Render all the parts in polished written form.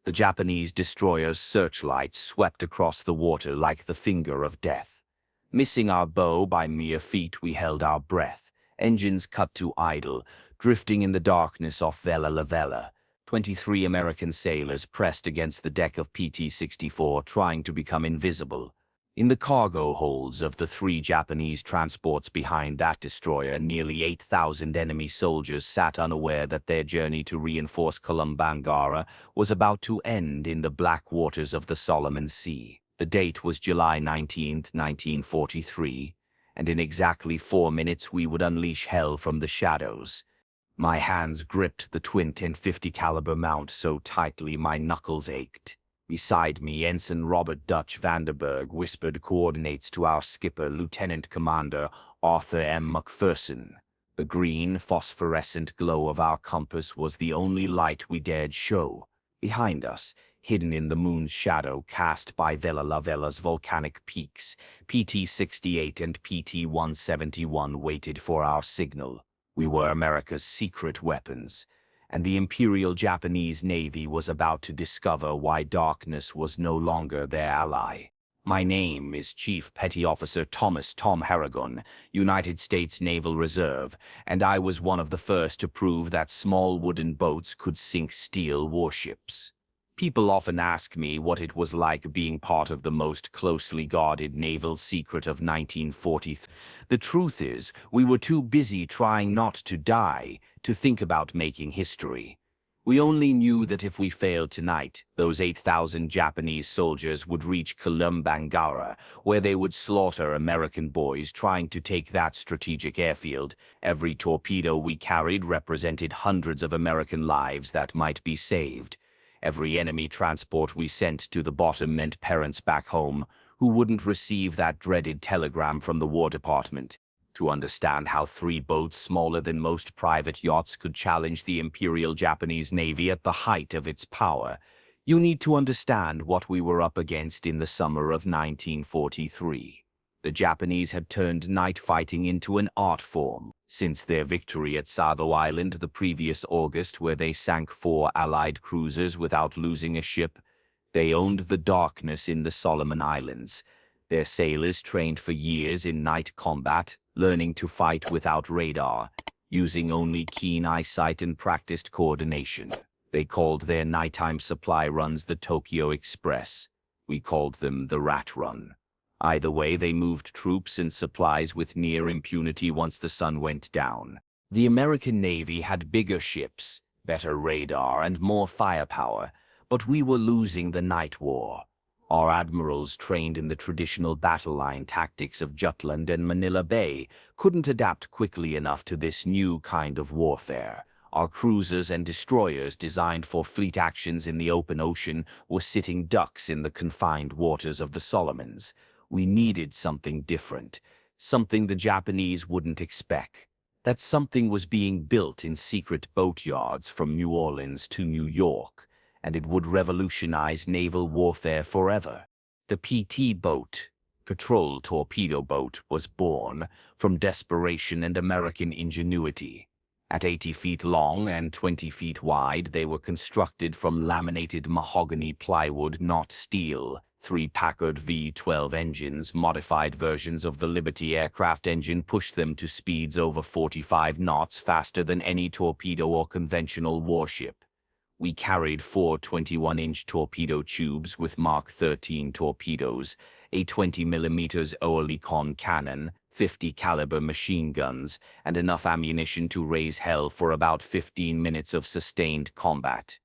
The Japanese destroyer's searchlights swept across the water like the finger of death. Missing our bow by mere feet, we held our breath, engines cut to idle, drifting in the darkness off Vella Lavella. 23 American sailors pressed against the deck of PT-64, trying to become invisible. In the cargo holds of the 3 Japanese transports behind that destroyer, nearly 8,000 enemy soldiers sat unaware that their journey to reinforce Kolombangara was about to end in the black waters of the Solomon Sea. The date was July 19, 1943, and in exactly 4 minutes we would unleash hell from the shadows. My hands gripped the .50 caliber mount so tightly my knuckles ached. Beside me, Ensign Robert Dutch Vanderberg whispered coordinates to our skipper, Lieutenant Commander Arthur M. McPherson. The green, phosphorescent glow of our compass was the only light we dared show. Behind us, hidden in the moon's shadow cast by Vella Lavella's volcanic peaks, PT-68 and PT-171 waited for our signal. We were America's secret weapons, and the Imperial Japanese Navy was about to discover why darkness was no longer their ally. My name is Chief Petty Officer Thomas "Tom" Harrigan, United States Naval Reserve, and I was one of the first to prove that small wooden boats could sink steel warships. People often ask me what it was like being part of the most closely guarded naval secret of 1940. The truth is, we were too busy trying not to die to think about making history. We only knew that if we failed tonight, those 8,000 Japanese soldiers would reach Kolombangara, where they would slaughter American boys trying to take that strategic airfield. Every torpedo we carried represented hundreds of American lives that might be saved. Every enemy transport we sent to the bottom meant parents back home who wouldn't receive that dreaded telegram from the War Department. To understand how 3 boats smaller than most private yachts could challenge the Imperial Japanese Navy at the height of its power, you need to understand what we were up against in the summer of 1943. The Japanese had turned night fighting into an art form. Since their victory at Savo Island the previous August, where they sank 4 Allied cruisers without losing a ship, they owned the darkness in the Solomon Islands. Their sailors trained for years in night combat, learning to fight without radar, using only keen eyesight and practiced coordination. They called their nighttime supply runs the Tokyo Express. We called them the Rat Run. Either way, they moved troops and supplies with near impunity once the sun went down. The American Navy had bigger ships, better radar, and more firepower, but we were losing the night war. Our admirals, trained in the traditional battle line tactics of Jutland and Manila Bay, couldn't adapt quickly enough to this new kind of warfare. Our cruisers and destroyers, designed for fleet actions in the open ocean, were sitting ducks in the confined waters of the Solomons. We needed something different, something the Japanese wouldn't expect. That something was being built in secret boatyards from New Orleans to New York, and it would revolutionize naval warfare forever. The PT boat, patrol torpedo boat, was born from desperation and American ingenuity. At 80 feet long and 20 feet wide, they were constructed from laminated mahogany plywood, not steel. 3 Packard V-12 engines, modified versions of the Liberty aircraft engine, pushed them to speeds over 45 knots faster than any torpedo or conventional warship. We carried 4 21-inch torpedo tubes with Mark 13 torpedoes, a 20mm Oerlikon cannon, 50 caliber machine guns, and enough ammunition to raise hell for about 15 minutes of sustained combat.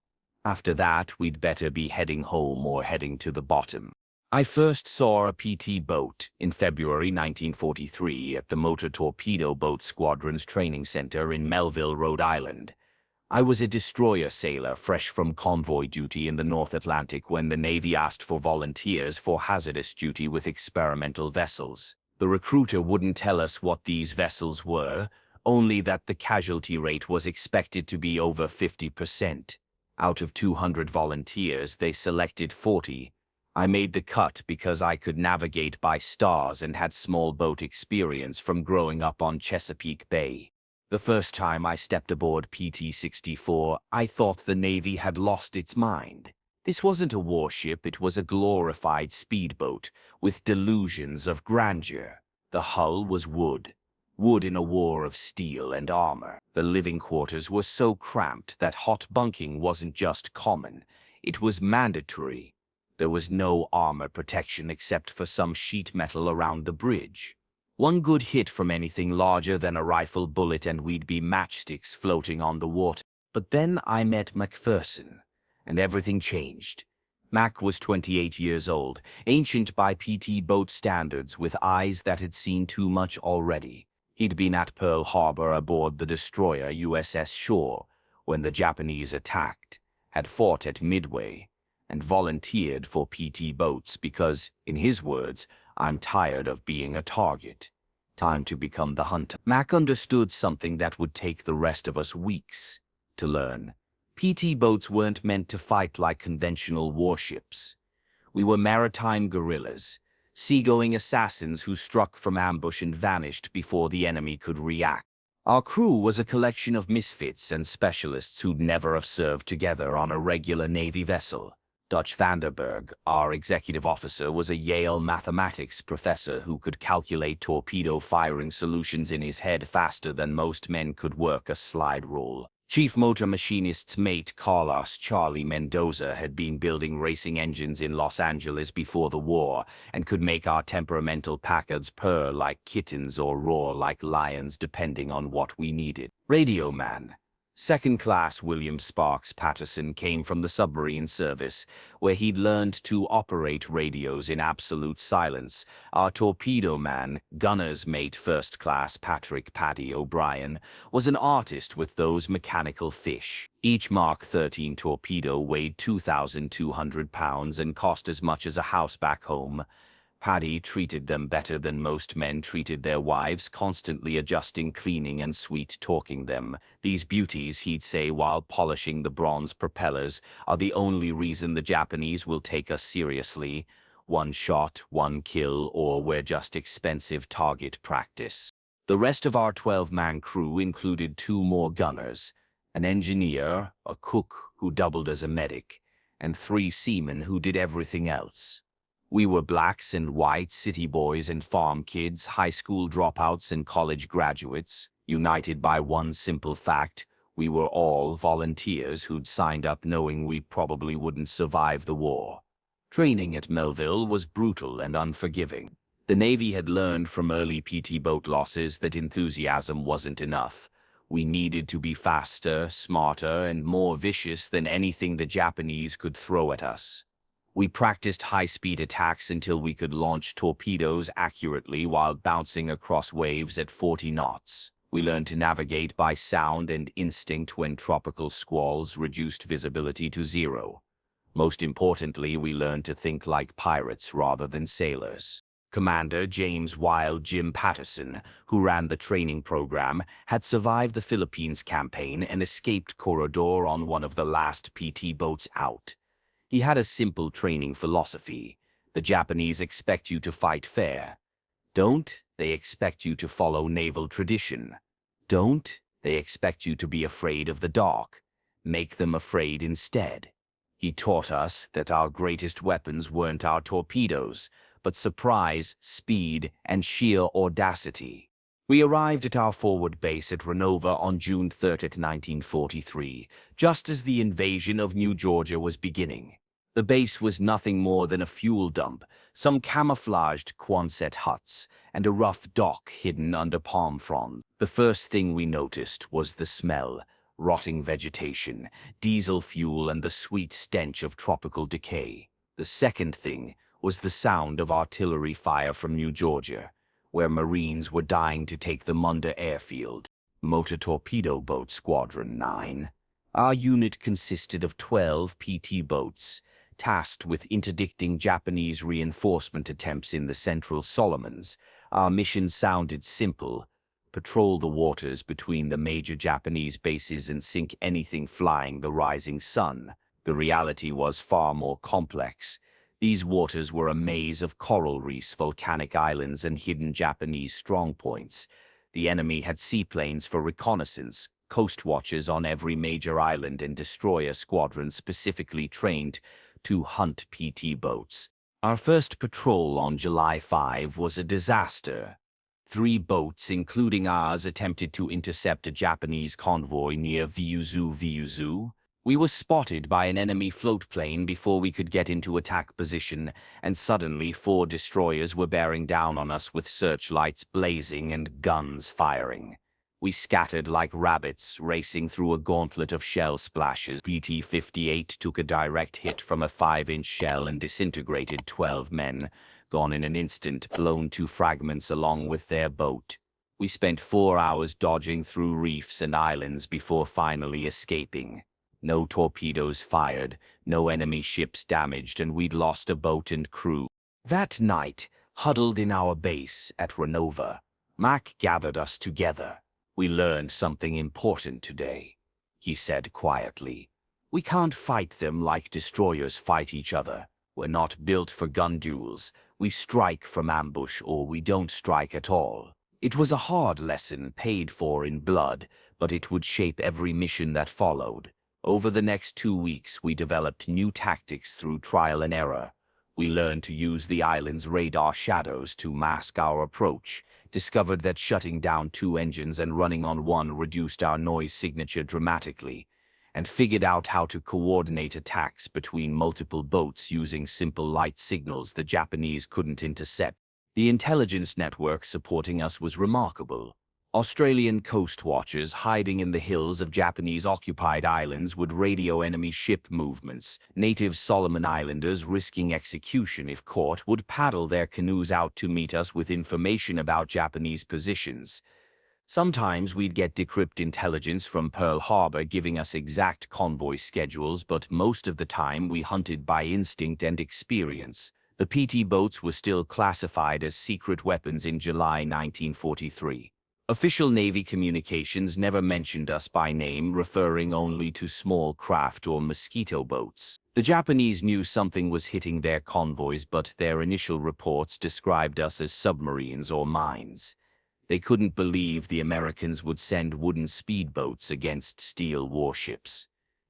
After that, we'd better be heading home or heading to the bottom. I first saw a PT boat in February 1943 at the Motor Torpedo Boat Squadron's training center in Melville, Rhode Island. I was a destroyer sailor fresh from convoy duty in the North Atlantic when the Navy asked for volunteers for hazardous duty with experimental vessels. The recruiter wouldn't tell us what these vessels were, only that the casualty rate was expected to be over 50%. Out of 200 volunteers, they selected 40. I made the cut because I could navigate by stars and had small boat experience from growing up on Chesapeake Bay. The first time I stepped aboard PT-64, I thought the Navy had lost its mind. This wasn't a warship, it was a glorified speedboat with delusions of grandeur. The hull was wood. Wood in a war of steel and armor. The living quarters were so cramped that hot bunking wasn't just common, it was mandatory. There was no armor protection except for some sheet metal around the bridge. One good hit from anything larger than a rifle bullet and we'd be matchsticks floating on the water. But then I met Macpherson, and everything changed. Mac was 28 years old, ancient by PT boat standards, with eyes that had seen too much already. He'd been at Pearl Harbor aboard the destroyer USS Shore when the Japanese attacked, had fought at Midway, and volunteered for PT boats because, in his words, "I'm tired of being a target. Time to become the hunter." Mac understood something that would take the rest of us weeks to learn. PT boats weren't meant to fight like conventional warships. We were maritime guerrillas, seagoing assassins who struck from ambush and vanished before the enemy could react. Our crew was a collection of misfits and specialists who'd never have served together on a regular Navy vessel. Dutch Vanderberg, our executive officer, was a Yale mathematics professor who could calculate torpedo firing solutions in his head faster than most men could work a slide rule. Chief motor machinist's mate Carlos Charlie Mendoza had been building racing engines in Los Angeles before the war and could make our temperamental Packards purr like kittens or roar like lions depending on what we needed. Radio man. Second class William Sparks Patterson came from the submarine service, where he'd learned to operate radios in absolute silence. Our torpedo man, gunner's mate first class Patrick Paddy O'Brien, was an artist with those mechanical fish. Each Mark 13 torpedo weighed 2,200 pounds and cost as much as a house back home. Paddy treated them better than most men treated their wives, constantly adjusting, cleaning, and sweet-talking them. These beauties, he'd say while polishing the bronze propellers, are the only reason the Japanese will take us seriously. One shot, one kill, or we're just expensive target practice. The rest of our 12-man crew included 2 more gunners, an engineer, a cook who doubled as a medic, and 3 seamen who did everything else. We were blacks and whites, city boys and farm kids, high school dropouts and college graduates, united by one simple fact: we were all volunteers who'd signed up knowing we probably wouldn't survive the war. Training at Melville was brutal and unforgiving. The Navy had learned from early PT boat losses that enthusiasm wasn't enough. We needed to be faster, smarter, and more vicious than anything the Japanese could throw at us. We practiced high-speed attacks until we could launch torpedoes accurately while bouncing across waves at 40 knots. We learned to navigate by sound and instinct when tropical squalls reduced visibility to 0. Most importantly, we learned to think like pirates rather than sailors. Commander James Wild Jim Patterson, who ran the training program, had survived the Philippines campaign and escaped Corridor on one of the last PT boats out. He had a simple training philosophy: the Japanese expect you to fight fair. Don't they expect you to follow naval tradition? Don't they expect you to be afraid of the dark? Make them afraid instead. He taught us that our greatest weapons weren't our torpedoes, but surprise, speed, and sheer audacity. We arrived at our forward base at Rendova on June 3, 1943, just as the invasion of New Georgia was beginning. The base was nothing more than a fuel dump, some camouflaged Quonset huts, and a rough dock hidden under palm fronds. The first thing we noticed was the smell: rotting vegetation, diesel fuel, and the sweet stench of tropical decay. The second thing was the sound of artillery fire from New Georgia, where Marines were dying to take the Munda airfield. Motor Torpedo Boat Squadron 9. Our unit consisted of 12 PT boats, tasked with interdicting Japanese reinforcement attempts in the Central Solomons. Our mission sounded simple: patrol the waters between the major Japanese bases and sink anything flying the rising sun. The reality was far more complex. These waters were a maze of coral reefs, volcanic islands, and hidden Japanese strongpoints. The enemy had seaplanes for reconnaissance, coast watchers on every major island, and destroyer squadrons specifically trained to hunt PT boats. Our first patrol on July 5 was a disaster. 3 boats, including ours, attempted to intercept a Japanese convoy near Vyuzu. We were spotted by an enemy float plane before we could get into attack position, and suddenly 4 destroyers were bearing down on us with searchlights blazing and guns firing. We scattered like rabbits, racing through a gauntlet of shell splashes. PT-58 took a direct hit from a 5-inch shell and disintegrated 12 men, gone in an instant, blown to fragments along with their boat. We spent 4 hours dodging through reefs and islands before finally escaping. No torpedoes fired, no enemy ships damaged, and we'd lost a boat and crew. That night, huddled in our base at Rendova, Mac gathered us together. "We learned something important today," he said quietly. "We can't fight them like destroyers fight each other. We're not built for gun duels. We strike from ambush or we don't strike at all." It was a hard lesson, paid for in blood, but it would shape every mission that followed. Over the next 2 weeks, we developed new tactics through trial and error. We learned to use the island's radar shadows to mask our approach, discovered that shutting down 2 engines and running on one reduced our noise signature dramatically, and figured out how to coordinate attacks between multiple boats using simple light signals the Japanese couldn't intercept. The intelligence network supporting us was remarkable. Australian coast watchers hiding in the hills of Japanese-occupied islands would radio enemy ship movements. Native Solomon Islanders, risking execution if caught, would paddle their canoes out to meet us with information about Japanese positions. Sometimes we'd get decrypted intelligence from Pearl Harbor giving us exact convoy schedules, but most of the time we hunted by instinct and experience. The PT boats were still classified as secret weapons in July 1943. Official Navy communications never mentioned us by name, referring only to small craft or mosquito boats. The Japanese knew something was hitting their convoys, but their initial reports described us as submarines or mines. They couldn't believe the Americans would send wooden speedboats against steel warships.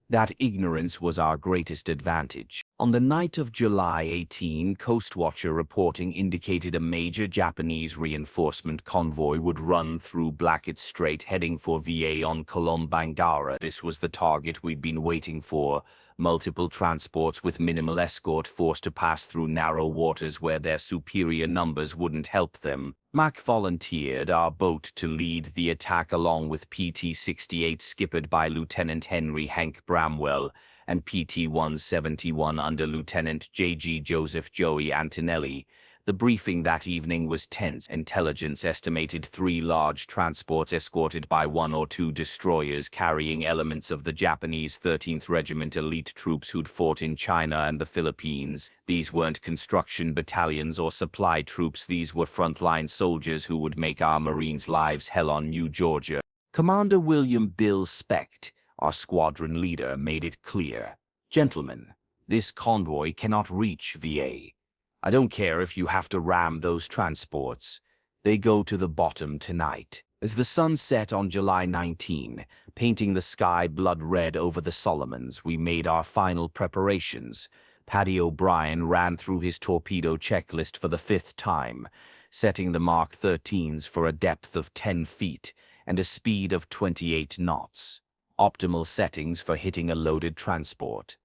That ignorance was our greatest advantage. On the night of July 18, Coastwatcher reporting indicated a major Japanese reinforcement convoy would run through Blackett Strait heading for VA on Kolombangara. This was the target we'd been waiting for. Multiple transports with minimal escort forced to pass through narrow waters where their superior numbers wouldn't help them. Mac volunteered our boat to lead the attack along with PT-68 skippered by Lieutenant Henry Hank Bramwell and PT-171 under Lieutenant J.G. Joseph Joey Antonelli. The briefing that evening was tense. Intelligence estimated 3 large transports escorted by 1 or 2 destroyers carrying elements of the Japanese 13th Regiment elite troops who'd fought in China and the Philippines. These weren't construction battalions or supply troops. These were frontline soldiers who would make our Marines' lives hell on New Georgia. Commander William Bill Specht, our squadron leader, made it clear. "Gentlemen, this convoy cannot reach VA. I don't care if you have to ram those transports. They go to the bottom tonight." As the sun set on July 19, painting the sky blood red over the Solomons, we made our final preparations. Paddy O'Brien ran through his torpedo checklist for the 5th time, setting the Mark 13s for a depth of 10 feet and a speed of 28 knots. Optimal settings for hitting a loaded transport.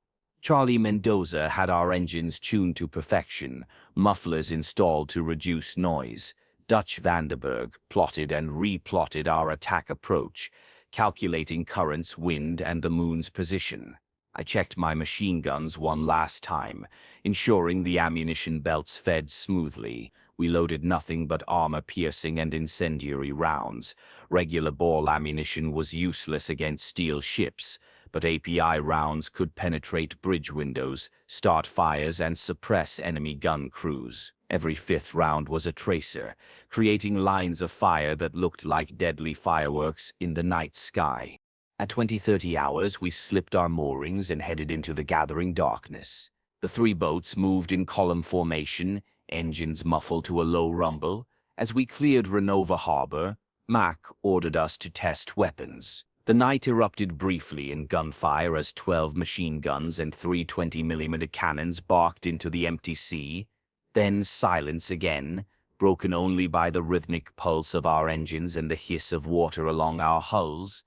Charlie Mendoza had our engines tuned to perfection, mufflers installed to reduce noise. Dutch Vandenberg plotted and replotted our attack approach, calculating currents, wind, and the moon's position. I checked my machine guns one last time, ensuring the ammunition belts fed smoothly. We loaded nothing but armor-piercing and incendiary rounds. Regular ball ammunition was useless against steel ships, but API rounds could penetrate bridge windows, start fires, and suppress enemy gun crews. Every 5th round was a tracer, creating lines of fire that looked like deadly fireworks in the night sky. At 20-30 hours, we slipped our moorings and headed into the gathering darkness. The 3 boats moved in column formation, engines muffled to a low rumble. As we cleared Rendova Harbor, Mac ordered us to test weapons. The night erupted briefly in gunfire as 12 machine guns and 3 20mm cannons barked into the empty sea. Then silence again, broken only by the rhythmic pulse of our engines and the hiss of water along our hulls.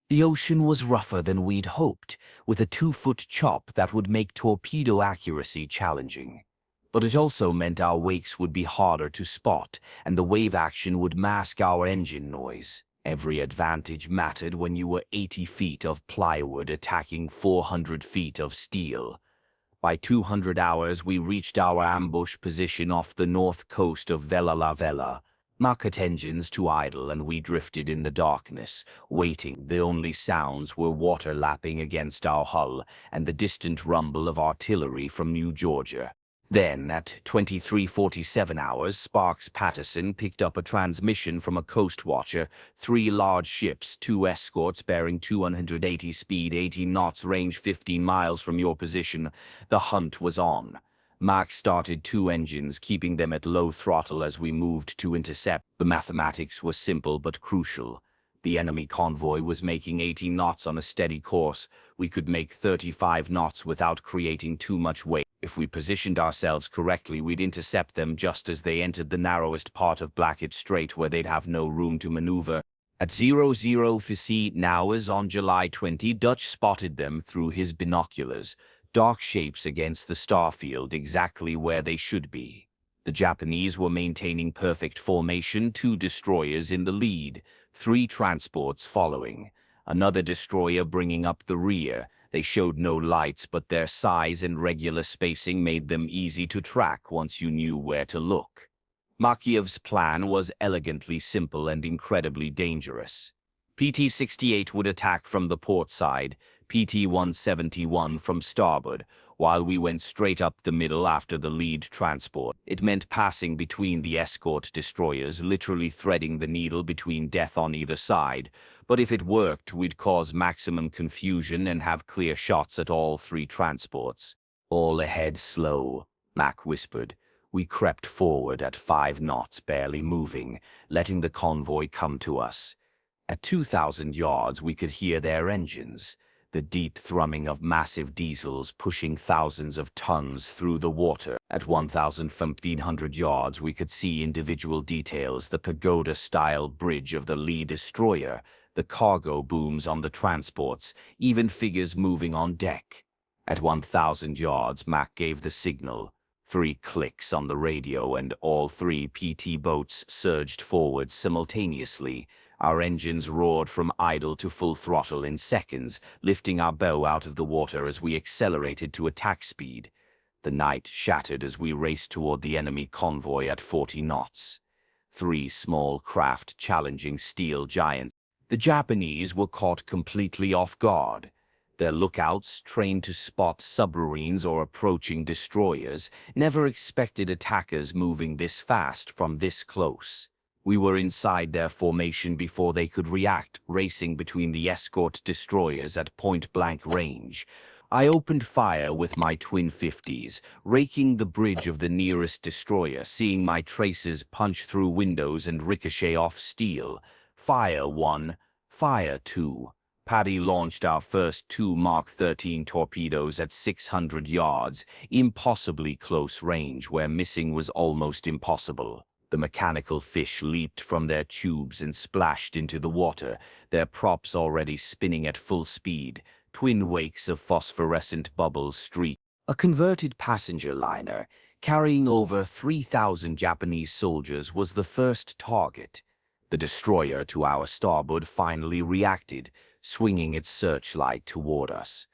The ocean was rougher than we'd hoped, with a 2-foot chop that would make torpedo accuracy challenging. But it also meant our wakes would be harder to spot, and the wave action would mask our engine noise. Every advantage mattered when you were 80 feet of plywood attacking 400 feet of steel. By 200 hours, we reached our ambush position off the north coast of Vella Lavella. Market engines to idle, and we drifted in the darkness, waiting. The only sounds were water lapping against our hull and the distant rumble of artillery from New Georgia. Then, at 23:47 hours, Sparks Patterson picked up a transmission from a coast watcher. 3 large ships, 2 escorts bearing 280 speed, 18 knots, range 15 miles from your position. The hunt was on. Mac started 2 engines, keeping them at low throttle as we moved to intercept. The mathematics was simple but crucial. The enemy convoy was making 18 knots on a steady course. We could make 35 knots without creating too much weight. If we positioned ourselves correctly, we'd intercept them just as they entered the narrowest part of Blackett Strait, where they'd have no room to maneuver. At 00:50 hours on July 20, Dutch spotted them through his binoculars, dark shapes against the starfield, exactly where they should be. The Japanese were maintaining perfect formation, 2 destroyers in the lead, 3 transports following, another destroyer bringing up the rear. They showed no lights, but their size and regular spacing made them easy to track once you knew where to look. Makiev's plan was elegantly simple and incredibly dangerous. PT-68 would attack from the port side, PT-171 from starboard, while we went straight up the middle after the lead transport. It meant passing between the escort destroyers, literally threading the needle between death on either side. But if it worked, we'd cause maximum confusion and have clear shots at all 3 transports. "All ahead slow," Mac whispered. We crept forward at 5 knots, barely moving, letting the convoy come to us. At 2,000 yards, we could hear their engines, the deep thrumming of massive diesels pushing thousands of tons through the water. At 1,500 yards, we could see individual details: the pagoda-style bridge of the lead destroyer, the cargo booms on the transports, even figures moving on deck. At 1,000 yards, Mac gave the signal. 3 clicks on the radio, and all 3 PT boats surged forward simultaneously. Our engines roared from idle to full throttle in seconds, lifting our bow out of the water as we accelerated to attack speed. The night shattered as we raced toward the enemy convoy at 40 knots. 3 small craft challenging steel giants. The Japanese were caught completely off guard. Their lookouts, trained to spot submarines or approaching destroyers, never expected attackers moving this fast from this close. We were inside their formation before they could react, racing between the escort destroyers at point-blank range. I opened fire with my twin 50s, raking the bridge of the nearest destroyer, seeing my traces punch through windows and ricochet off steel. Fire 1, fire 2. Paddy launched our first 2 Mark 13 torpedoes at 600 yards, impossibly close range where missing was almost impossible. The mechanical fish leaped from their tubes and splashed into the water, their props already spinning at full speed. Twin wakes of phosphorescent bubbles streaked. A converted passenger liner, carrying over 3,000 Japanese soldiers, was the first target. The destroyer to our starboard finally reacted, swinging its searchlight toward us.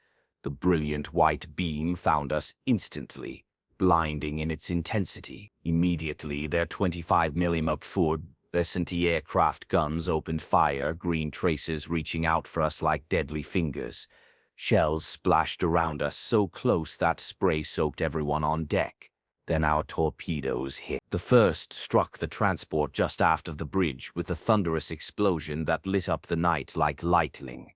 The brilliant white beam found us instantly, blinding in its intensity. Immediately, their 25mm fluorescent aircraft guns opened fire, green traces reaching out for us like deadly fingers. Shells splashed around us so close that spray soaked everyone on deck. Then our torpedoes hit. The first struck the transport just aft of the bridge with a thunderous explosion that lit up the night like lightning.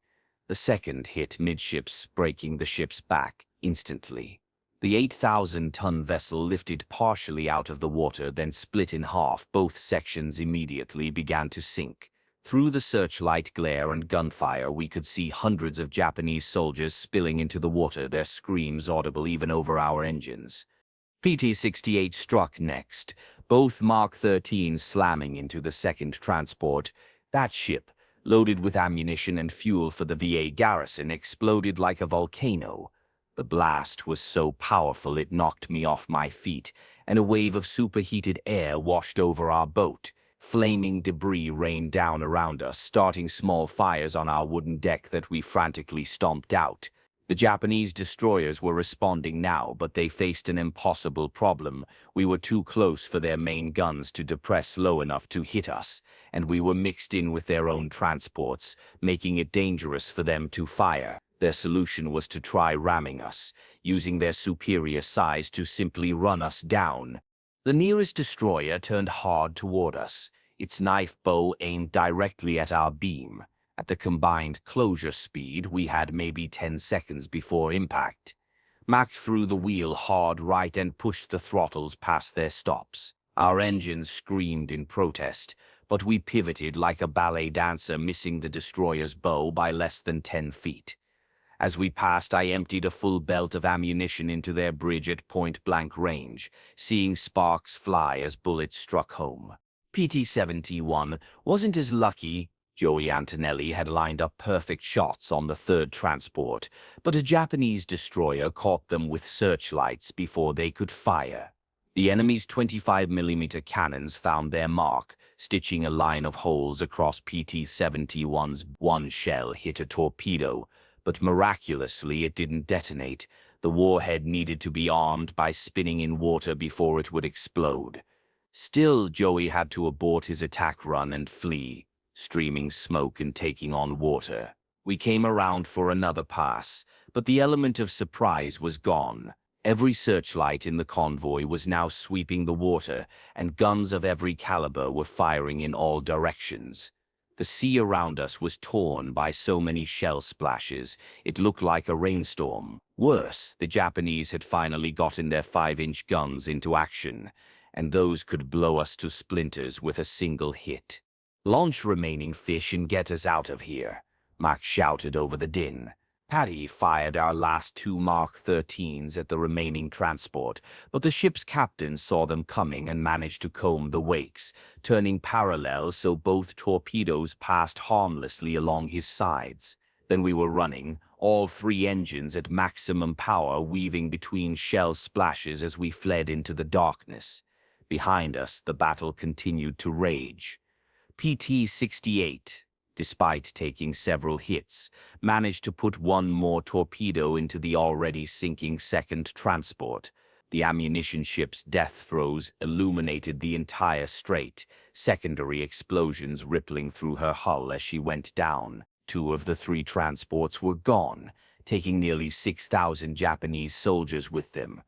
The second hit midships, breaking the ship's back instantly. The 8,000-ton vessel lifted partially out of the water, then split in half. Both sections immediately began to sink. Through the searchlight glare and gunfire, we could see hundreds of Japanese soldiers spilling into the water, their screams audible even over our engines. PT-68 struck next, both Mark 13s slamming into the second transport. That ship, loaded with ammunition and fuel for the VA garrison, exploded like a volcano. The blast was so powerful it knocked me off my feet, and a wave of superheated air washed over our boat. Flaming debris rained down around us, starting small fires on our wooden deck that we frantically stomped out. The Japanese destroyers were responding now, but they faced an impossible problem. We were too close for their main guns to depress low enough to hit us, and we were mixed in with their own transports, making it dangerous for them to fire. Their solution was to try ramming us, using their superior size to simply run us down. The nearest destroyer turned hard toward us, its knife bow aimed directly at our beam. At the combined closure speed, we had maybe 10 seconds before impact. Mac threw the wheel hard right and pushed the throttles past their stops. Our engines screamed in protest, but we pivoted like a ballet dancer, missing the destroyer's bow by less than 10 feet. As we passed, I emptied a full belt of ammunition into their bridge at point-blank range, seeing sparks fly as bullets struck home. PT-71 wasn't as lucky. Joey Antonelli had lined up perfect shots on the third transport, but a Japanese destroyer caught them with searchlights before they could fire. The enemy's 25mm cannons found their mark, stitching a line of holes across PT-71's. One shell hit a torpedo, but miraculously it didn't detonate. The warhead needed to be armed by spinning in water before it would explode. Still, Joey had to abort his attack run and flee, streaming smoke and taking on water. We came around for another pass, but the element of surprise was gone. Every searchlight in the convoy was now sweeping the water, and guns of every caliber were firing in all directions. The sea around us was torn by so many shell splashes, it looked like a rainstorm. Worse, the Japanese had finally gotten their 5-inch guns into action, and those could blow us to splinters with a single hit. "Launch remaining fish and get us out of here," Mark shouted over the din. Patty fired our last 2 Mark 13s at the remaining transport, but the ship's captain saw them coming and managed to comb the wakes, turning parallel so both torpedoes passed harmlessly along his sides. Then we were running, all 3 engines at maximum power, weaving between shell splashes as we fled into the darkness. Behind us, the battle continued to rage. PT-68, despite taking several hits, managed to put 1 more torpedo into the already sinking second transport. The ammunition ship's death throes illuminated the entire strait, secondary explosions rippling through her hull as she went down. 2 of the 3 transports were gone, taking nearly 6,000 Japanese soldiers with them.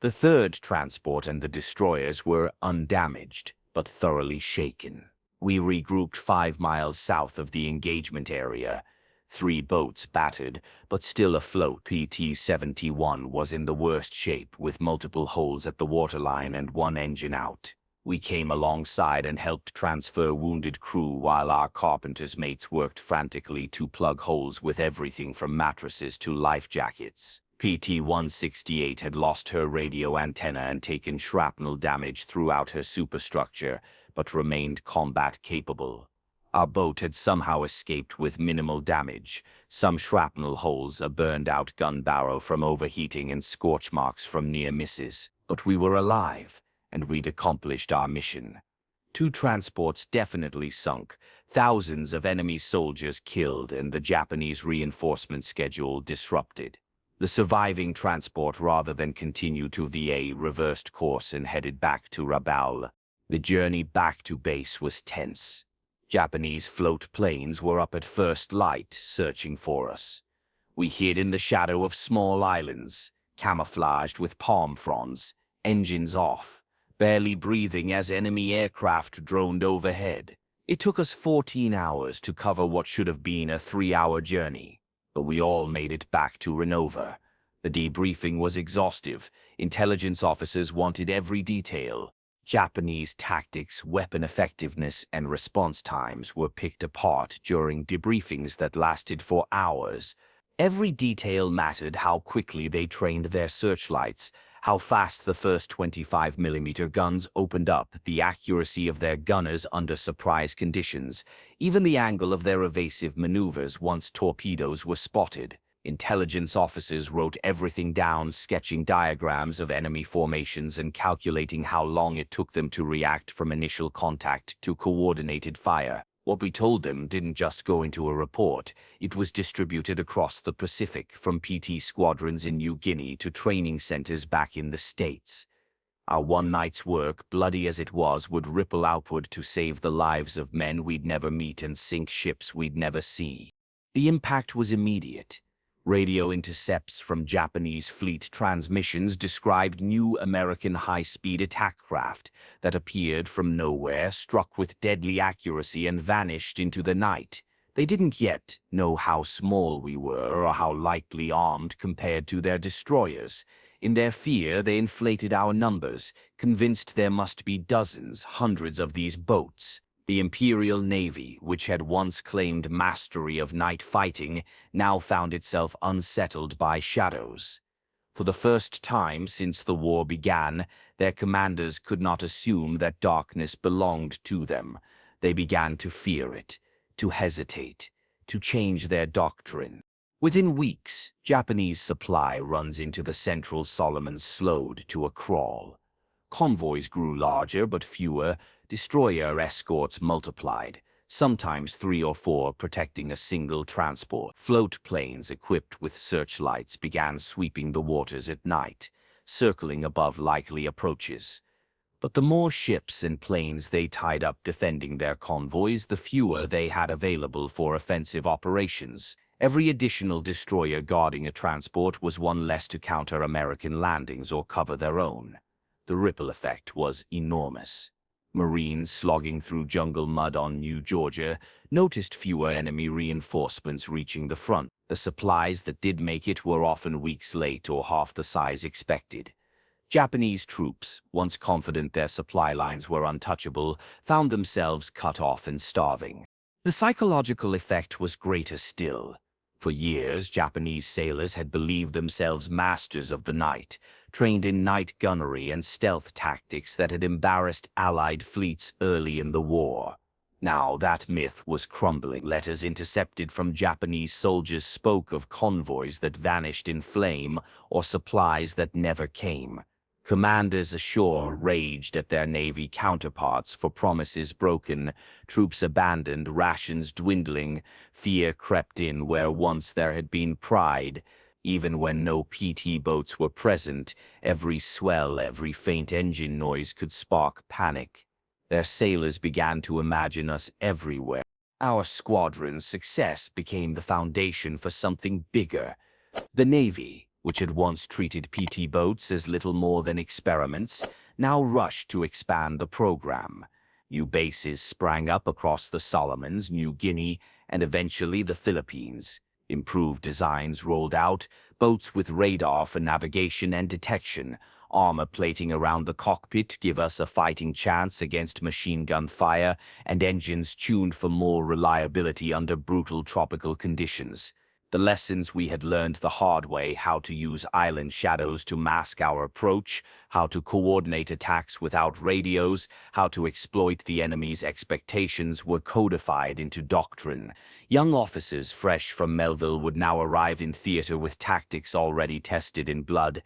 The third transport and the destroyers were undamaged, but thoroughly shaken. We regrouped 5 miles south of the engagement area. 3 boats battered, but still afloat. PT-71 was in the worst shape, with multiple holes at the waterline and 1 engine out. We came alongside and helped transfer wounded crew while our carpenter's mates worked frantically to plug holes with everything from mattresses to life jackets. PT-168 had lost her radio antenna and taken shrapnel damage throughout her superstructure, but remained combat-capable. Our boat had somehow escaped with minimal damage, some shrapnel holes, a burned-out gun barrel from overheating, and scorch marks from near misses. But we were alive, and we'd accomplished our mission. 2 transports definitely sunk, thousands of enemy soldiers killed, and the Japanese reinforcement schedule disrupted. The surviving transport, rather than continue to VA, reversed course and headed back to Rabaul. The journey back to base was tense. Japanese float planes were up at first light, searching for us. We hid in the shadow of small islands, camouflaged with palm fronds, engines off, barely breathing as enemy aircraft droned overhead. It took us 14 hours to cover what should have been a 3-hour journey, but we all made it back to Rendova. The debriefing was exhaustive. Intelligence officers wanted every detail. Japanese tactics, weapon effectiveness, and response times were picked apart during debriefings that lasted for hours. Every detail mattered: how quickly they trained their searchlights, how fast the first 25mm guns opened up, the accuracy of their gunners under surprise conditions, even the angle of their evasive maneuvers once torpedoes were spotted. Intelligence officers wrote everything down, sketching diagrams of enemy formations and calculating how long it took them to react from initial contact to coordinated fire. What we told them didn't just go into a report. It was distributed across the Pacific, from PT squadrons in New Guinea to training centers back in the States. Our one night's work, bloody as it was, would ripple outward to save the lives of men we'd never meet and sink ships we'd never see. The impact was immediate. Radio intercepts from Japanese fleet transmissions described new American high-speed attack craft that appeared from nowhere, struck with deadly accuracy, and vanished into the night. They didn't yet know how small we were or how lightly armed compared to their destroyers. In their fear, they inflated our numbers, convinced there must be dozens, hundreds of these boats. The Imperial Navy, which had once claimed mastery of night fighting, now found itself unsettled by shadows. For the first time since the war began, their commanders could not assume that darkness belonged to them. They began to fear it, to hesitate, to change their doctrine. Within weeks, Japanese supply runs into the Central Solomons slowed to a crawl. Convoys grew larger but fewer. Destroyer escorts multiplied, sometimes 3 or 4 protecting a single transport. Float planes equipped with searchlights began sweeping the waters at night, circling above likely approaches. But the more ships and planes they tied up defending their convoys, the fewer they had available for offensive operations. Every additional destroyer guarding a transport was one less to counter American landings or cover their own. The ripple effect was enormous. Marines slogging through jungle mud on New Georgia noticed fewer enemy reinforcements reaching the front. The supplies that did make it were often weeks late or half the size expected. Japanese troops, once confident their supply lines were untouchable, found themselves cut off and starving. The psychological effect was greater still. For years, Japanese sailors had believed themselves masters of the night, trained in night gunnery and stealth tactics that had embarrassed Allied fleets early in the war. Now that myth was crumbling. Letters intercepted from Japanese soldiers spoke of convoys that vanished in flame or supplies that never came. Commanders ashore raged at their Navy counterparts for promises broken, troops abandoned, rations dwindling. Fear crept in where once there had been pride. Even when no PT boats were present, every swell, every faint engine noise could spark panic. Their sailors began to imagine us everywhere. Our squadron's success became the foundation for something bigger. The Navy, which had once treated PT boats as little more than experiments, now rushed to expand the program. New bases sprang up across the Solomons, New Guinea, and eventually the Philippines. Improved designs rolled out, boats with radar for navigation and detection, armor plating around the cockpit to give us a fighting chance against machine gun fire, and engines tuned for more reliability under brutal tropical conditions. The lessons we had learned the hard way: how to use island shadows to mask our approach, how to coordinate attacks without radios, how to exploit the enemy's expectations, were codified into doctrine. Young officers fresh from Melville would now arrive in theater with tactics already tested in blood.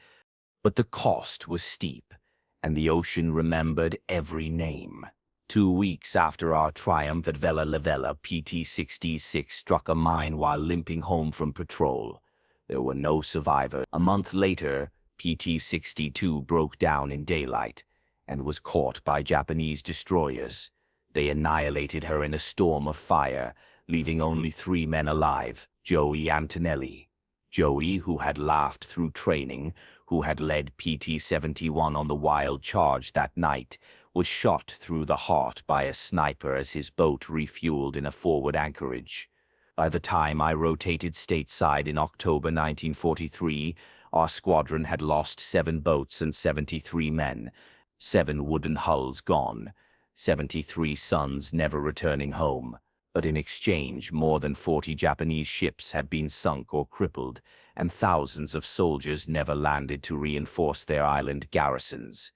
But the cost was steep, and the ocean remembered every name. 2 weeks after our triumph at Vella Lavella, PT-66 struck a mine while limping home from patrol. There were no survivors. A month later, PT-62 broke down in daylight and was caught by Japanese destroyers. They annihilated her in a storm of fire, leaving only 3 men alive: Joey Antonelli. Joey, who had laughed through training, who had led PT-71 on the wild charge that night, was shot through the heart by a sniper as his boat refueled in a forward anchorage. By the time I rotated stateside in October 1943, our squadron had lost 7 boats and 73 men. 7 wooden hulls gone, 73 sons never returning home. But in exchange, more than 40 Japanese ships had been sunk or crippled, and thousands of soldiers never landed to reinforce their island garrisons.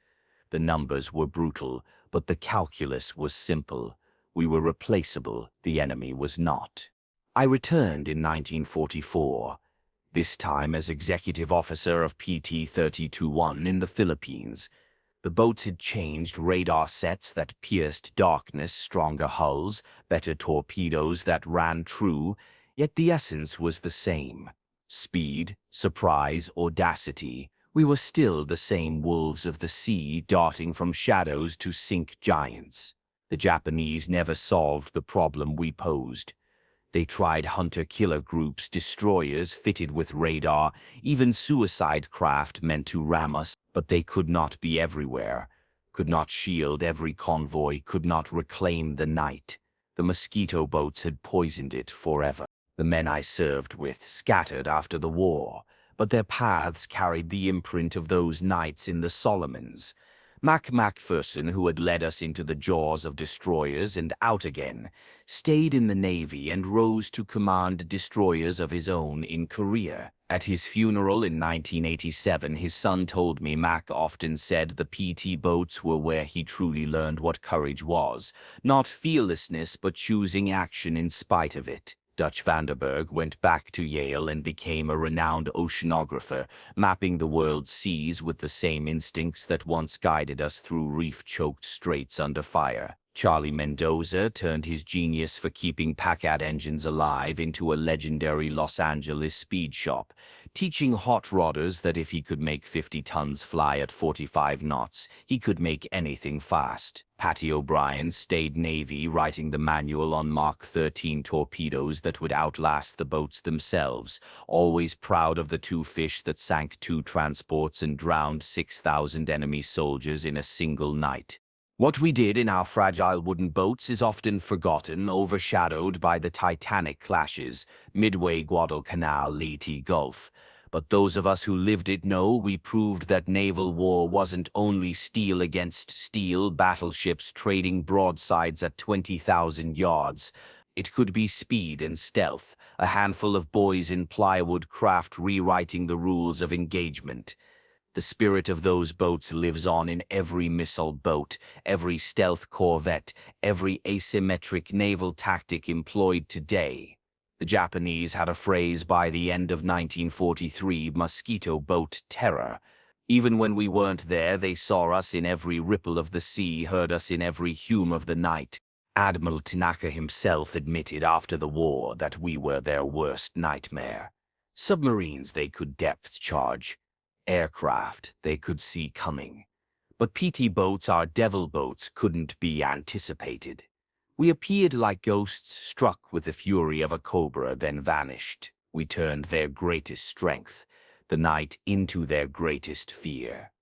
The numbers were brutal, but the calculus was simple. We were replaceable, the enemy was not. I returned in 1944, this time as executive officer of PT-32-1 in the Philippines. The boats had changed radar sets that pierced darkness, stronger hulls, better torpedoes that ran true, yet the essence was the same. Speed, surprise, audacity. We were still the same wolves of the sea, darting from shadows to sink giants. The Japanese never solved the problem we posed. They tried hunter-killer groups, destroyers fitted with radar, even suicide craft meant to ram us, but they could not be everywhere, could not shield every convoy, could not reclaim the night. The mosquito boats had poisoned it forever. The men I served with scattered after the war, but their paths carried the imprint of those nights in the Solomons. Macpherson, who had led us into the jaws of destroyers and out again, stayed in the Navy and rose to command destroyers of his own in Korea. At his funeral in 1987, his son told me Mac often said the PT boats were where he truly learned what courage was, not fearlessness but choosing action in spite of it. Dutch Vanderberg went back to Yale and became a renowned oceanographer, mapping the world's seas with the same instincts that once guided us through reef-choked straits under fire. Charlie Mendoza turned his genius for keeping Packard engines alive into a legendary Los Angeles speed shop, teaching hot rodders that if he could make 50 tons fly at 45 knots, he could make anything fast. Patty O'Brien stayed Navy, writing the manual on Mark 13 torpedoes that would outlast the boats themselves, always proud of the 2 fish that sank 2 transports and drowned 6,000 enemy soldiers in a single night. What we did in our fragile wooden boats is often forgotten, overshadowed by the titanic clashes, Midway, Guadalcanal, Leyte Gulf. But those of us who lived it know we proved that naval war wasn't only steel against steel, battleships trading broadsides at 20,000 yards. It could be speed and stealth, a handful of boys in plywood craft rewriting the rules of engagement. The spirit of those boats lives on in every missile boat, every stealth corvette, every asymmetric naval tactic employed today. The Japanese had a phrase by the end of 1943, mosquito boat terror. Even when we weren't there, they saw us in every ripple of the sea, heard us in every hum of the night. Admiral Tanaka himself admitted after the war that we were their worst nightmare. Submarines they could depth charge. Aircraft they could see coming. But PT boats, our devil boats, couldn't be anticipated. We appeared like ghosts struck with the fury of a cobra, then vanished. We turned their greatest strength, the night, into their greatest fear.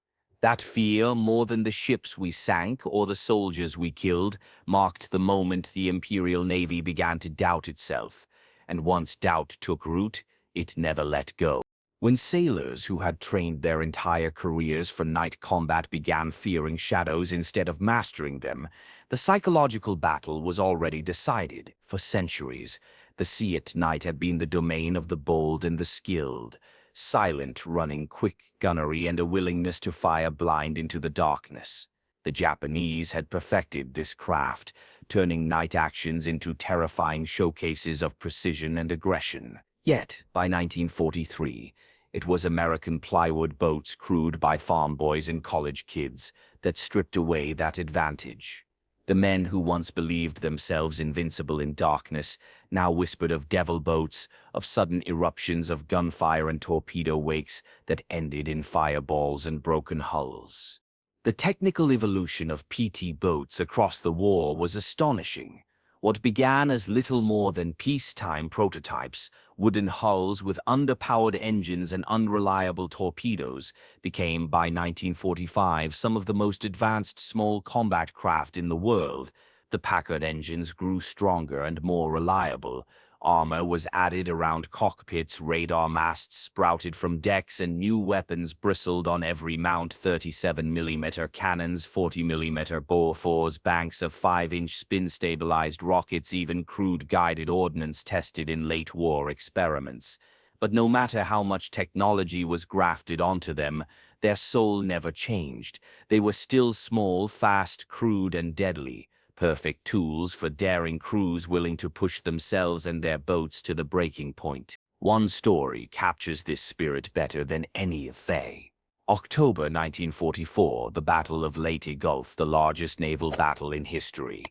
That fear, more than the ships we sank or the soldiers we killed, marked the moment the Imperial Navy began to doubt itself. And once doubt took root, it never let go. When sailors who had trained their entire careers for night combat began fearing shadows instead of mastering them, the psychological battle was already decided. For centuries, the sea at night had been the domain of the bold and the skilled, silent, running quick gunnery and a willingness to fire blind into the darkness. The Japanese had perfected this craft, turning night actions into terrifying showcases of precision and aggression. Yet, by 1943, it was American plywood boats crewed by farm boys and college kids that stripped away that advantage. The men who once believed themselves invincible in darkness now whispered of devil boats, of sudden eruptions of gunfire and torpedo wakes that ended in fireballs and broken hulls. The technical evolution of PT boats across the war was astonishing. What began as little more than peacetime prototypes, wooden hulls with underpowered engines and unreliable torpedoes, became by 1945 some of the most advanced small combat craft in the world. The Packard engines grew stronger and more reliable, Armor was added around cockpits, radar masts sprouted from decks, and new weapons bristled on every mount: 37mm cannons, 40mm bore-fours, banks of 5-inch spin-stabilized rockets, even crude guided ordnance tested in late war experiments. But no matter how much technology was grafted onto them, their soul never changed. They were still small, fast, crude, and deadly. Perfect tools for daring crews willing to push themselves and their boats to the breaking point. One story captures this spirit better than any of Faye. October 1944, the Battle of Leyte Gulf, the largest naval battle in history.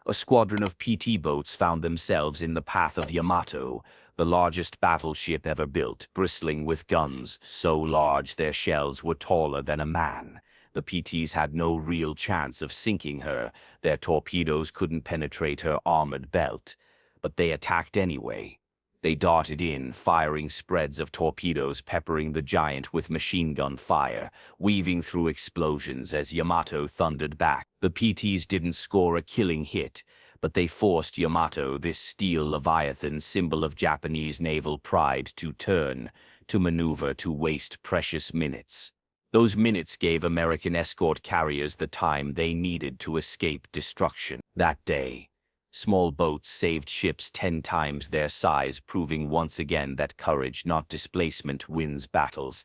A squadron of PT boats found themselves in the path of Yamato, the largest battleship ever built, bristling with guns so large their shells were taller than a man. The PTs had no real chance of sinking her. Their torpedoes couldn't penetrate her armored belt. But they attacked anyway. They darted in, firing spreads of torpedoes, peppering the giant with machine gun fire, weaving through explosions as Yamato thundered back. The PTs didn't score a killing hit, but they forced Yamato, this steel leviathan, symbol of Japanese naval pride, to turn, to maneuver, to waste precious minutes. Those minutes gave American escort carriers the time they needed to escape destruction. That day, small boats saved ships 10 times their size, proving once again that courage, not displacement, wins battles.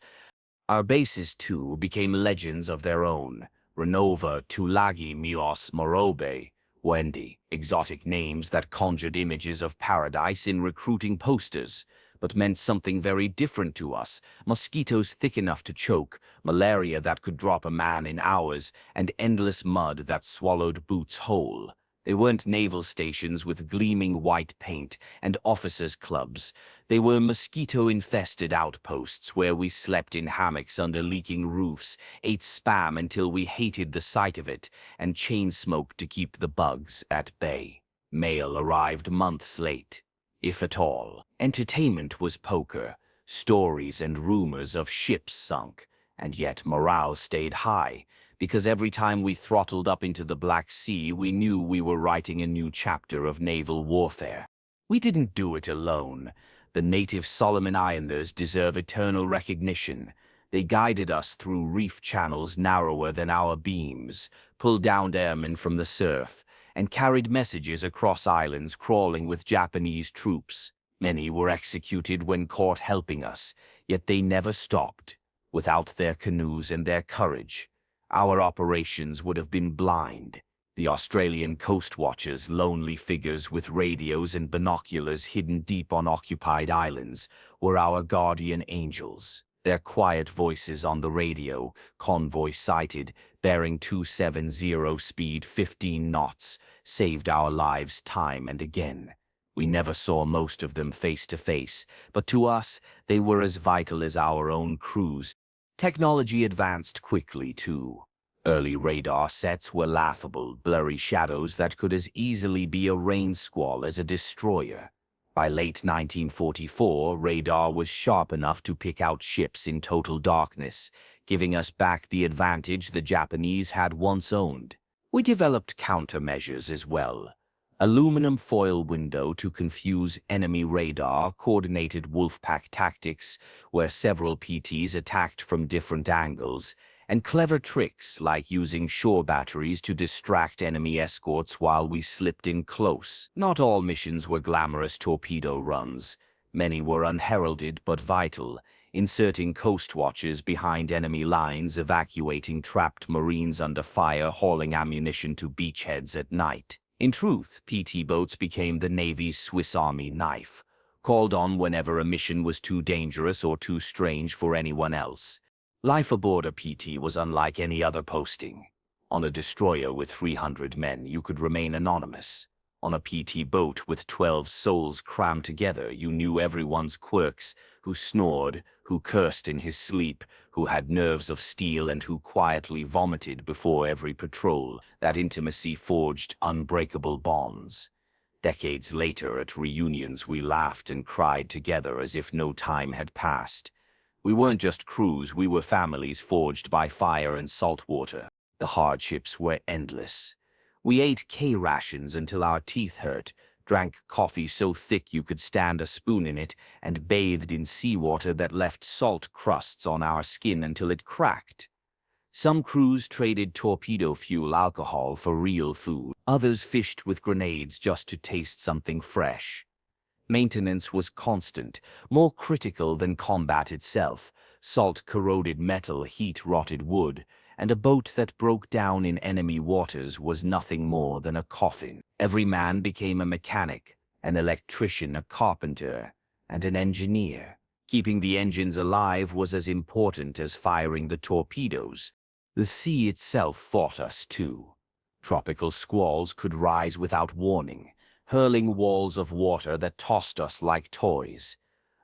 Our bases, too, became legends of their own. Rendova, Tulagi, Mios, Morobe, Wendy, exotic names that conjured images of paradise in recruiting posters, but meant something very different to us. Mosquitoes thick enough to choke, malaria that could drop a man in hours, and endless mud that swallowed boots whole. They weren't naval stations with gleaming white paint and officers' clubs. They were mosquito-infested outposts where we slept in hammocks under leaking roofs, ate Spam until we hated the sight of it, and chain-smoked to keep the bugs at bay. Mail arrived months late, if at all. Entertainment was poker, stories and rumors of ships sunk, and yet morale stayed high, because every time we throttled up into the Black Sea, we knew we were writing a new chapter of naval warfare. We didn't do it alone. The native Solomon Islanders deserve eternal recognition. They guided us through reef channels narrower than our beams, pulled down airmen from the surf, and carried messages across islands crawling with Japanese troops. Many were executed when caught helping us, yet they never stopped. Without their canoes and their courage, our operations would have been blind. The Australian coast watchers, lonely figures with radios and binoculars hidden deep on occupied islands, were our guardian angels. Their quiet voices on the radio, convoy sighted, bearing 270 speed 15 knots, saved our lives time and again. We never saw most of them face to face, but to us they were as vital as our own crews. Technology advanced quickly, too. Early radar sets were laughable, blurry shadows that could as easily be a rain squall as a destroyer. By late 1944, radar was sharp enough to pick out ships in total darkness, giving us back the advantage the Japanese had once owned. We developed countermeasures as well. Aluminum foil window to confuse enemy radar, coordinated wolfpack tactics where several PTs attacked from different angles, and clever tricks like using shore batteries to distract enemy escorts while we slipped in close. Not all missions were glamorous torpedo runs. Many were unheralded but vital, inserting coast watchers behind enemy lines, evacuating trapped Marines under fire, hauling ammunition to beachheads at night. In truth, PT boats became the Navy's Swiss Army knife, called on whenever a mission was too dangerous or too strange for anyone else. Life aboard a PT was unlike any other posting. On a destroyer with 300 men, you could remain anonymous. On a PT boat with 12 souls crammed together, you knew everyone's quirks, who snored, who cursed in his sleep, who had nerves of steel, and who quietly vomited before every patrol. That intimacy forged unbreakable bonds. Decades later, at reunions, we laughed and cried together as if no time had passed. We weren't just crews, we were families forged by fire and salt water. The hardships were endless. We ate K rations until our teeth hurt, drank coffee so thick you could stand a spoon in it, and bathed in seawater that left salt crusts on our skin until it cracked. Some crews traded torpedo fuel alcohol for real food. Others fished with grenades just to taste something fresh. Maintenance was constant, more critical than combat itself. Salt corroded metal, heat rotted wood, and a boat that broke down in enemy waters was nothing more than a coffin. Every man became a mechanic, an electrician, a carpenter, and an engineer. Keeping the engines alive was as important as firing the torpedoes. The sea itself fought us too. Tropical squalls could rise without warning, hurling walls of water that tossed us like toys.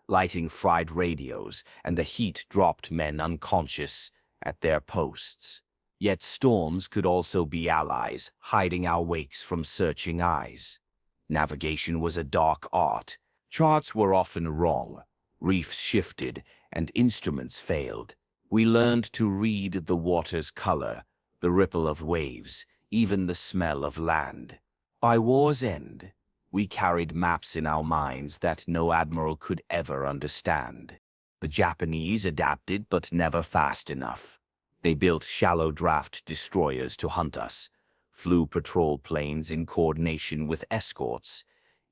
Lighting fried radios, and the heat dropped men unconscious at their posts. Yet storms could also be allies, hiding our wakes from searching eyes. Navigation was a dark art. Charts were often wrong, reefs shifted, and instruments failed. We learned to read the water's color, the ripple of waves, even the smell of land. By war's end, we carried maps in our minds that no admiral could ever understand. The Japanese adapted, but never fast enough. They built shallow draft destroyers to hunt us, flew patrol planes in coordination with escorts,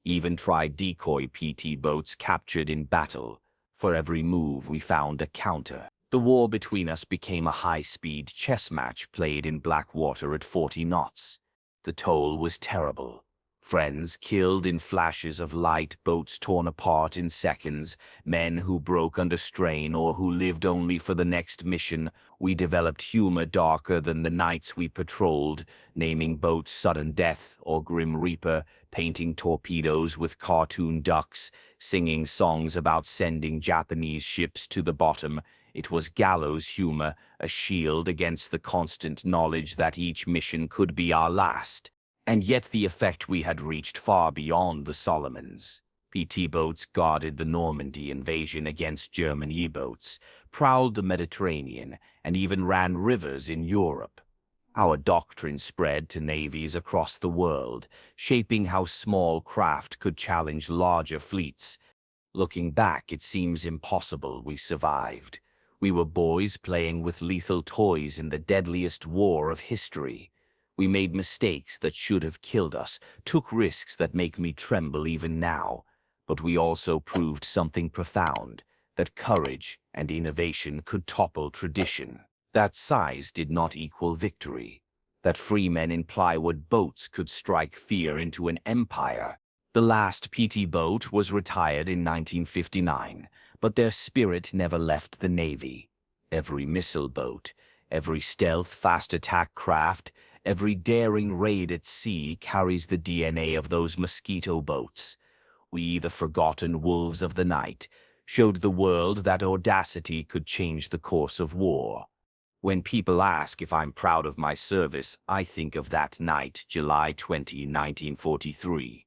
even tried decoy PT boats captured in battle. For every move we found a counter. The war between us became a high-speed chess match played in black water at 40 knots. The toll was terrible. Friends killed in flashes of light, boats torn apart in seconds, men who broke under strain or who lived only for the next mission. We developed humor darker than the nights we patrolled, naming boats Sudden Death or Grim Reaper, painting torpedoes with cartoon ducks, singing songs about sending Japanese ships to the bottom. It was gallows humor, a shield against the constant knowledge that each mission could be our last. And yet the effect we had reached far beyond the Solomons. PT boats guarded the Normandy invasion against German U-boats, prowled the Mediterranean, and even ran rivers in Europe. Our doctrine spread to navies across the world, shaping how small craft could challenge larger fleets. Looking back, it seems impossible we survived. We were boys playing with lethal toys in the deadliest war of history. We made mistakes that should have killed us, took risks that make me tremble even now. But we also proved something profound, that courage and innovation could topple tradition. That size did not equal victory. That free men in plywood boats could strike fear into an empire. The last PT boat was retired in 1959, but their spirit never left the Navy. Every missile boat, every stealth fast attack craft, every daring raid at sea carries the DNA of those mosquito boats. We, the forgotten wolves of the night, showed the world that audacity could change the course of war. When people ask if I'm proud of my service, I think of that night, July 20, 1943.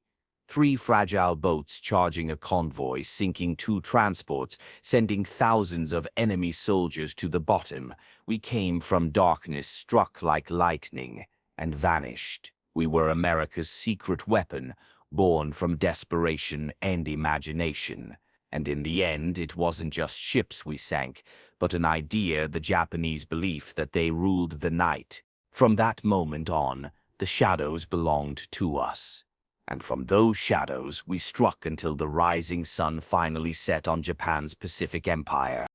3 fragile boats charging a convoy, sinking 2 transports, sending thousands of enemy soldiers to the bottom. We came from darkness, struck like lightning, and vanished. We were America's secret weapon, born from desperation and imagination. And in the end, it wasn't just ships we sank, but an idea, the Japanese belief that they ruled the night. From that moment on, the shadows belonged to us. And from those shadows we struck until the rising sun finally set on Japan's Pacific Empire.